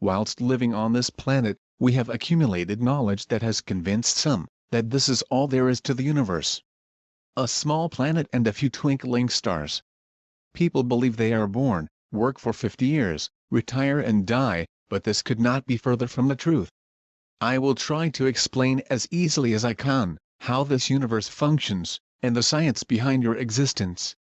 Whilst living on this planet, we have accumulated knowledge that has convinced some that this is all there is to the universe. A small planet and a few twinkling stars. People believe they are born, work for 50 years, retire and die, but this could not be further from the truth. I will try to explain as easily as I can how this universe functions, and the science behind your existence.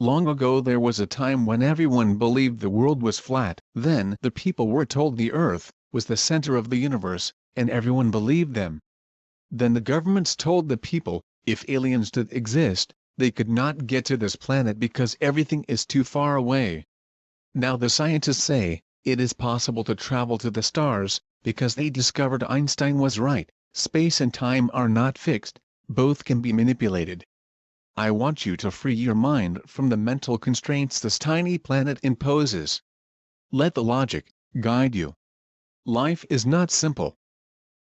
Long ago there was a time when everyone believed the world was flat. Then the people were told the earth was the center of the universe, and everyone believed them. Then the governments told the people, if aliens did exist, they could not get to this planet because everything is too far away. Now the scientists say, it is possible to travel to the stars, because they discovered Einstein was right, space and time are not fixed, both can be manipulated. I want you to free your mind from the mental constraints this tiny planet imposes. Let the logic guide you. Life is not simple.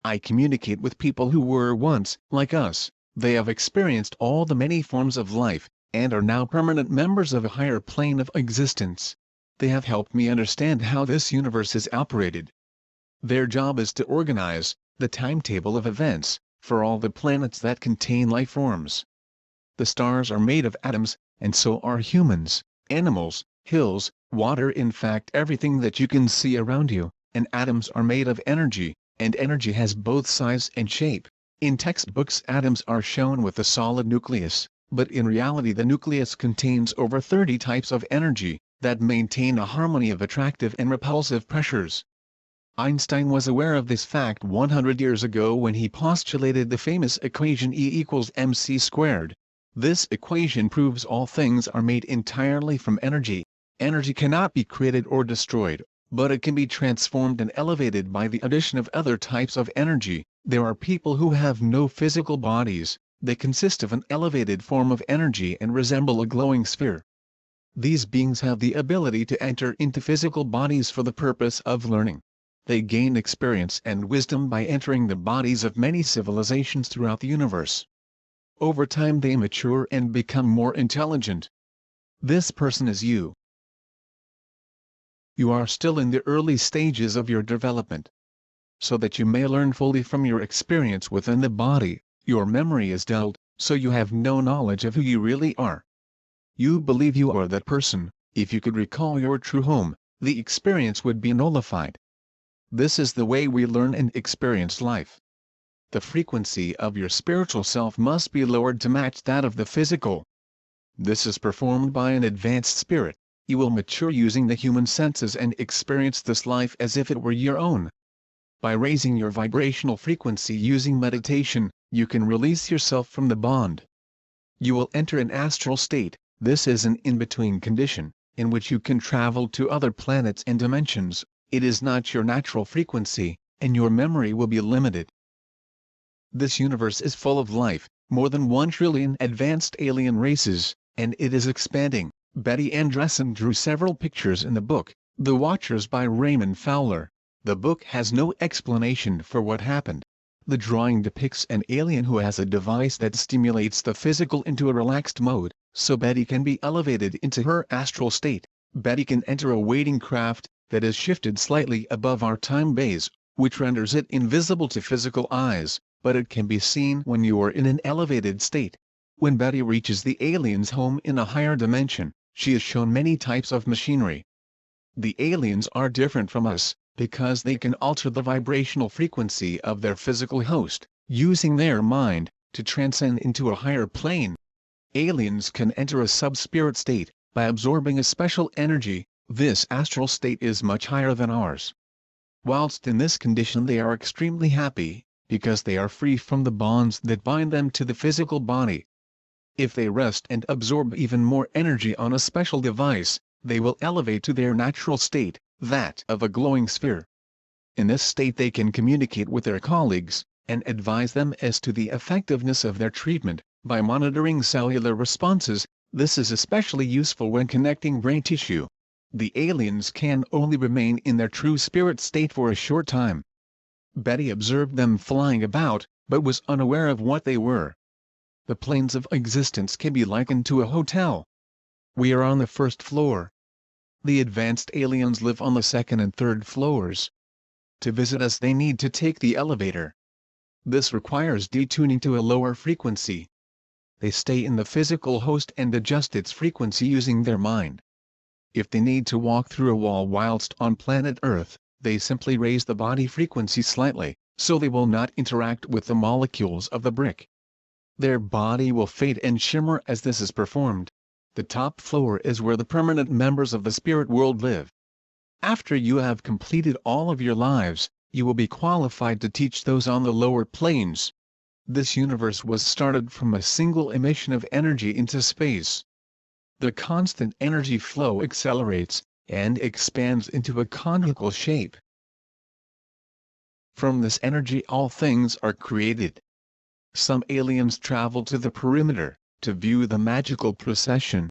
I communicate with people who were once like us. They have experienced all the many forms of life, and are now permanent members of a higher plane of existence. They have helped me understand how this universe is operated. Their job is to organize the timetable of events for all the planets that contain life forms. The stars are made of atoms, and so are humans, animals, hills, water, in fact everything that you can see around you, and atoms are made of energy, and energy has both size and shape. In textbooks atoms are shown with a solid nucleus, but in reality the nucleus contains over 30 types of energy that maintain a harmony of attractive and repulsive pressures. Einstein was aware of this fact 100 years ago when he postulated the famous equation E=mc². This equation proves all things are made entirely from energy. Energy cannot be created or destroyed, but it can be transformed and elevated by the addition of other types of energy. There are people who have no physical bodies. They consist of an elevated form of energy and resemble a glowing sphere. These beings have the ability to enter into physical bodies for the purpose of learning. They gain experience and wisdom by entering the bodies of many civilizations throughout the universe. Over time they mature and become more intelligent. This person is you. You are still in the early stages of your development. So that you may learn fully from your experience within the body, your memory is dulled, so you have no knowledge of who you really are. You believe you are that person. If you could recall your true home, the experience would be nullified. This is the way we learn and experience life. The frequency of your spiritual self must be lowered to match that of the physical. This is performed by an advanced spirit. You will mature using the human senses and experience this life as if it were your own. By raising your vibrational frequency using meditation, you can release yourself from the bond. You will enter an astral state. This is an in-between condition, in which you can travel to other planets and dimensions. It is not your natural frequency, and your memory will be limited. This universe is full of life, more than 1 trillion advanced alien races, and it is expanding. Betty Andressen drew several pictures in the book, The Watchers by Raymond Fowler. The book has no explanation for what happened. The drawing depicts an alien who has a device that stimulates the physical into a relaxed mode, so Betty can be elevated into her astral state. Betty can enter a waiting craft that is shifted slightly above our time base, which renders it invisible to physical eyes, but it can be seen when you are in an elevated state. When Betty reaches the alien's home in a higher dimension, she is shown many types of machinery. The aliens are different from us, because they can alter the vibrational frequency of their physical host, using their mind, to transcend into a higher plane. Aliens can enter a sub-spirit state, by absorbing a special energy. This astral state is much higher than ours. Whilst in this condition they are extremely happy, because they are free from the bonds that bind them to the physical body. If they rest and absorb even more energy on a special device, they will elevate to their natural state, that of a glowing sphere. In this state they can communicate with their colleagues, and advise them as to the effectiveness of their treatment, by monitoring cellular responses. This is especially useful when connecting brain tissue. The aliens can only remain in their true spirit state for a short time. Betty observed them flying about, but was unaware of what they were. The planes of existence can be likened to a hotel. We are on the first floor. The advanced aliens live on the second and third floors. To visit us they need to take the elevator. This requires detuning to a lower frequency. They stay in the physical host and adjust its frequency using their mind. If they need to walk through a wall whilst on planet Earth, they simply raise the body frequency slightly, so they will not interact with the molecules of the brick. Their body will fade and shimmer as this is performed. The top floor is where the permanent members of the spirit world live. After you have completed all of your lives, you will be qualified to teach those on the lower planes. This universe was started from a single emission of energy into space. The constant energy flow accelerates and expands into a conical shape. From this energy all things are created. Some aliens travel to the perimeter to view the magical procession.